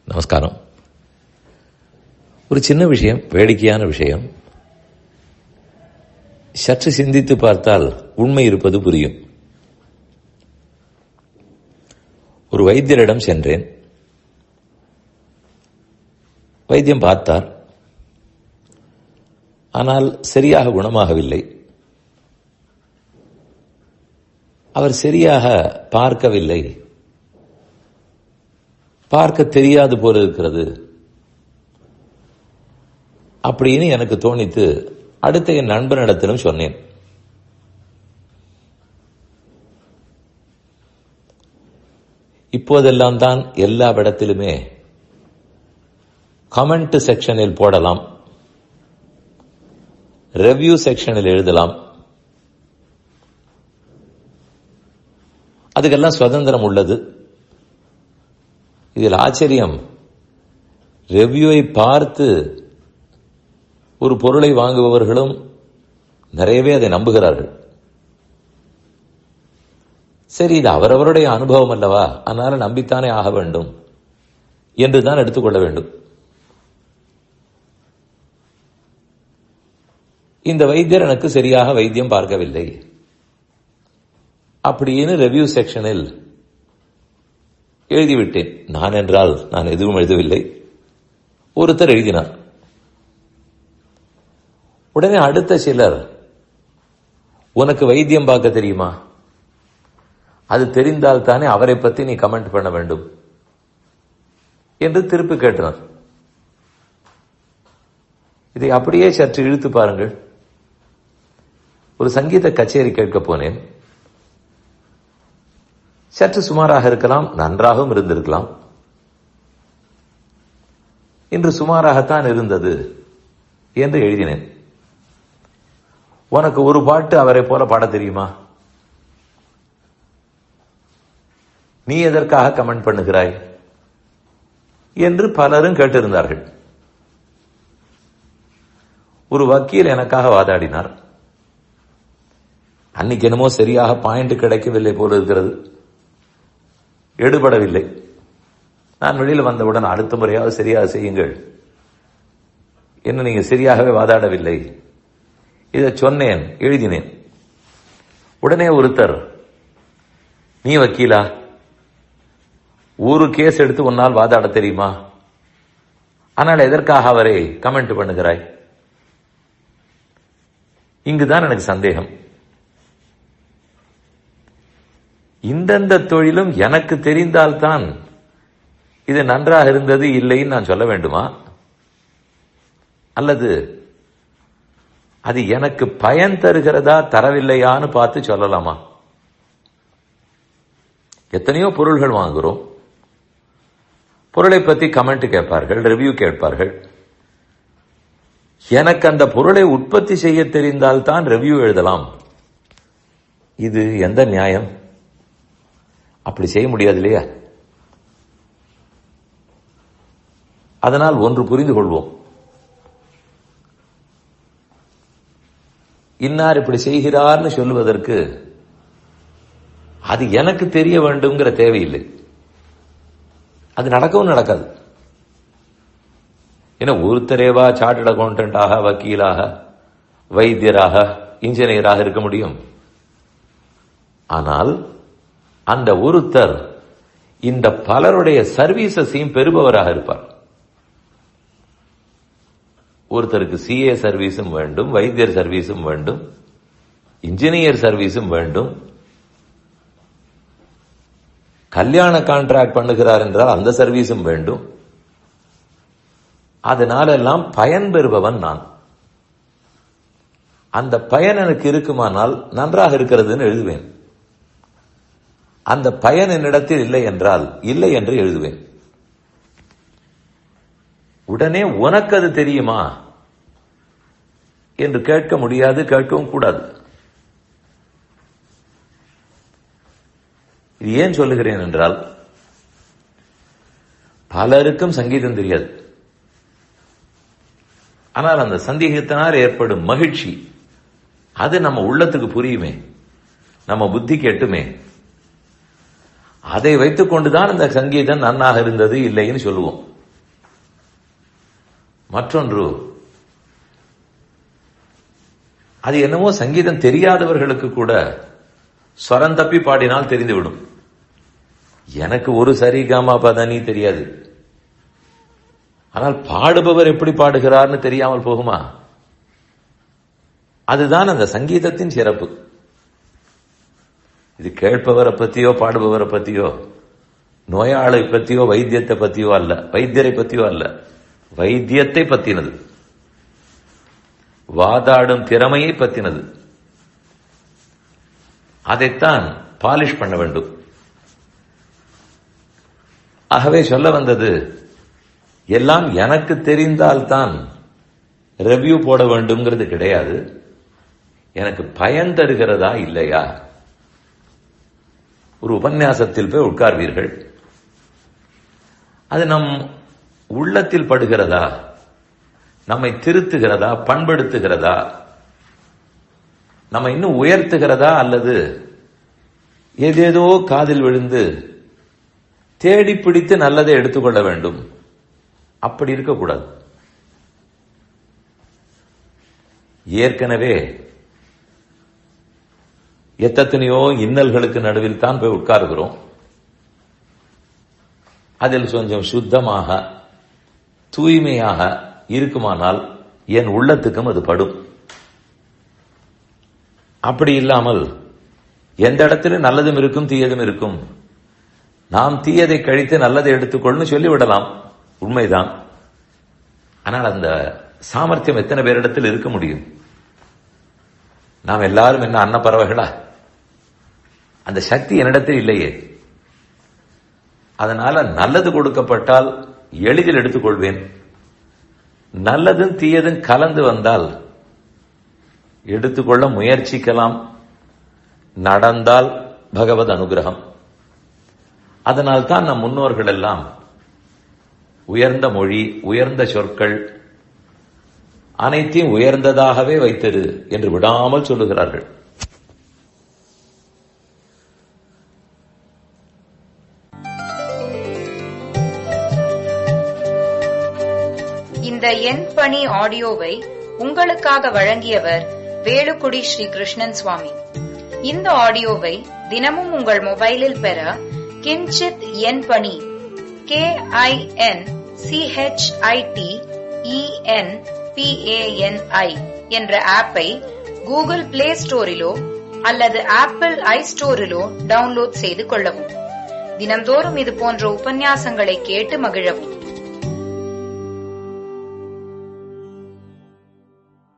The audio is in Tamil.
நமஸ்காரம். ஒரு சின்ன விஷயம், வேடிக்கையான விஷயம். சற்று சிந்தித்து பார்த்தால் உண்மை இருப்பது புரியும். ஒரு வைத்தியரிடம் சென்றேன். வைத்தியம் பார்த்தார். ஆனால் சரியாக குணமாகவில்லை. அவர் சரியாக பார்க்கவில்லை. பார்க்க தெரியாது போல இருக்கிறது அப்படின்னு எனக்கு தோணித்து அடுத்த என் நண்பனிடத்திலும் சொன்னேன். இப்போதெல்லாம் தான் எல்லா இடத்திலுமே கமெண்ட் செக்ஷனில் போடலாம், ரிவ்யூ செக்ஷனில் எழுதலாம். அதுக்கெல்லாம் சுதந்திரம் உள்ளது. இதில் ஆச்சரியம், ரிவ்யூவை பார்த்து ஒரு பொருளை வாங்குபவர்களும் நிறையவே அதை நம்புகிறார்கள். சரி, இது அவரவருடைய அனுபவம் அல்லவா, அதனால நம்பித்தானே ஆக வேண்டும் என்றுதான் எடுத்துக்கொள்ள வேண்டும். இந்த வைத்தியர் எனக்கு சரியாக வைத்தியம் பார்க்கவில்லை அப்படின்னு ரிவ்யூ செக்ஷனில் எழுதிவிட்டேன். நான் என்றால் நான் எதுவும் எழுதவில்லை, ஒருத்தர் எழுதினார். உடனே அடுத்த சிலர், உனக்கு வைத்தியம் பார்க்க தெரியுமா, அது தெரிந்தால் தானே அவரை பற்றி நீ கமெண்ட் பண்ண வேண்டும் என்று திருப்பி கேட்டனர். இதை அப்படியே சற்று இழுத்து பாருங்கள். ஒரு சங்கீத கச்சேரி கேட்க போனேன். சற்று சுமாராக இருக்கலாம், நன்றாகவும் இருந்திருக்கலாம். இன்று சுமாராகத்தான் இருந்தது என்று எழுதினேன். உனக்கு ஒரு பாட்டு அவரை போல பாட தெரியுமா, நீ எதற்காக கமெண்ட் பண்ணுகிறாய் என்று பலரும் கேட்டிருந்தார்கள். ஒரு வக்கீல் எனக்காக வாதாடினார். அன்னைக்கு என்னமோ சரியாக பாயிண்ட் கிடைக்கவில்லை போல இருக்கிறது, எடுபடவில்லை. நான் வெளியில் வந்தவுடன் அடுத்த முறையாவது சரியாக செய்யுங்கள், என்ன நீங்க சரியாகவே வாதாடவில்லை, இதை சொன்னேன், எழுதினேன். உடனே ஒருத்தர், நீ வக்கீலா, ஒரு கேஸ் எடுத்து உன்னால் வாதாட தெரியுமா, ஆனால் எதற்காக அவரை கமெண்ட் பண்ணுகிறாய்? இங்குதான் எனக்கு சந்தேகம். இந்தந்த தொழிலும் எனக்கு தெரிந்தால்தான் இது நன்றாக இருந்தது இல்லைன்னு நான் சொல்ல வேண்டுமா, அல்லது அது எனக்கு பயன் தருகிறதா தரவில்லையான்னு பார்த்து சொல்லலாமா? எத்தனையோ பொருள்கள் வாங்குறோம், பொருளை பற்றி கமெண்ட் கேட்பார்கள், ரிவ்யூ கேட்பார்கள். எனக்கு அந்த பொருளை உற்பத்தி செய்ய தெரிந்தால்தான் ரிவ்யூ எழுதலாம். இது எந்த நியாயம்? அப்படி செய்ய முடியாது இல்லையா? அதனால் ஒன்று புரிந்து கொள்வோம், இன்னார் இப்படி செய்கிறார்னு சொல்லுவதற்கு அது எனக்கு தெரிய வேண்டும்ங்கிற தேவையில்லை. அது நடக்கவும் நடக்காது. ஏன்னா ஒருத்தரேவா சார்ட்டர்ட் அக்கௌண்டன்டாக, வக்கீலாக, வைத்தியராக, இன்ஜினியராக இருக்க முடியும். ஆனால் அந்த ஒருத்தர் இந்த பலருடைய சர்வீசஸையும் பெறுபவராக இருப்பார். ஒருத்தருக்கு சிஏ சர்வீஸும் வேண்டும், வைத்தியர் சர்வீஸும் வேண்டும், இன்ஜினியர் சர்வீஸும் வேண்டும். கல்யாண கான்ட்ராக்ட் பண்ணுகிறார் என்றால் அந்த சர்வீஸும் வேண்டும். அதனாலெல்லாம் பயன் பெறுபவன் நான். அந்த பயன் எனக்கு இருக்குமானால் நன்றாக இருக்கிறதுன்னு எழுதுவேன். அந்த பயன் என்னிடத்தில் இல்லை என்றால் இல்லை என்று எழுதுவேன். உடனே உனக்கு அது தெரியுமா என்று கேட்க முடியாது, கேட்கவும் கூடாது. இது ஏன் சொல்லுகிறேன் என்றால், பலருக்கும் சங்கீதம் தெரியாது. ஆனால் அந்த சந்தேகத்தினால் ஏற்படும் மகிழ்ச்சி, அது நம்ம உள்ளத்துக்கு புரியுமே, நம்ம புத்திக்கு எட்டுமே. அதை வைத்துக் கொண்டுதான் இந்த சங்கீதம் நன்னாக இருந்தது இல்லைன்னு சொல்லுவோம். மற்றொன்று, அது என்னவோ சங்கீதம் தெரியாதவர்களுக்கு கூட ஸ்வரம் தப்பி பாடினால் தெரிந்துவிடும். எனக்கு ஒரு சரிகமா பதனி தெரியாது, ஆனால் பாடுபவர் எப்படி பாடுகிறார்னு தெரியாமல் போகுமா? அதுதான் அந்த சங்கீதத்தின் சிறப்பு. இது கேட்பவரை பத்தியோ பாடுபவரை பத்தியோ, நோயாளை பத்தியோ வைத்தியத்தை பத்தியோ அல்ல, வைத்தியரை பத்தியோ அல்ல, வைத்தியத்தை பத்தினது, வாதாடும் திறமையை பத்தினது. அதைத்தான் பாலிஷ் பண்ண வேண்டும். ஆகவே சொல்ல வந்தது, எல்லாம் எனக்கு தெரிந்தால்தான் ரெவ்யூ போட வேண்டும்ங்கிறது கிடையாது. எனக்கு பயன் தருகிறதா இல்லையா? ஒரு உபன்யாசத்தில் போய் உட்கார்வீர்கள், அது நம் உள்ளத்தில் படுகிறதா, நம்மை திருத்துகிறதா, பண்படுத்துகிறதா, நம்ம இன்னும் உயர்த்துகிறதா, அல்லது ஏதேதோ காதில் விழுந்து தேடி பிடித்து நல்லதை எடுத்துக்கொள்ள வேண்டும்? அப்படி இருக்கக்கூடாது. ஏற்கனவே எத்தனையோ இன்னல்களுக்கு நடுவில் தான் போய் உட்கார்கிறோம். அதில் கொஞ்சம் சுத்தமாக தூய்மையாக இருக்குமானால் என் உள்ளத்துக்கும் அது படும். அப்படி இல்லாமல் எந்த இடத்திலும் நல்லதும் இருக்கும் தீயதும் இருக்கும், நாம் தீயதை கழித்து நல்லதை எடுத்துக்கொள்ளும் சொல்லிவிடலாம், உண்மைதான். ஆனால் அந்த சாமர்த்தியம் எத்தனை பேரிடத்தில் இருக்க முடியும்? நாம் எல்லாரும் என்ன அன்னப்பறவைகளா? அந்த சக்தி என்னிடத்தில் இல்லையே. அதனால நல்லது கொடுக்கப்பட்டால் எளிதில் எடுத்துக்கொள்வேன், நல்லதும் தீயதும் கலந்து வந்தால் எடுத்துக்கொள்ள முயற்சிக்கலாம், நடந்தால் பகவத் அனுகிரகம். அதனால் தான் நம் முன்னோர்கள் எல்லாம் உயர்ந்த மொழி, உயர்ந்த சொற்கள் அனைத்தையும் உயர்ந்ததாகவே வைத்தது என்று விடாமல் சொல்லுகிறார்கள். இந்த என் பணி ஆடியோவை உங்களுக்காக வழங்கியவர் வேலுக்குடி ஸ்ரீ கிருஷ்ணன் சுவாமி. இந்த ஆடியோவை தினமும் உங்கள் மொபைலில் பெற கிஞ்சித் என் பணி KINCHITENPANI என்ற ஆப்பை கூகுள் பிளே ஸ்டோரிலோ அல்லது ஆப்பிள் ஐ ஸ்டோரிலோ டவுன்லோட் செய்து கொள்ளவும். தினம்தோறும் இது போன்ற உபன்யாசங்களை கேட்டு மகிழவும்.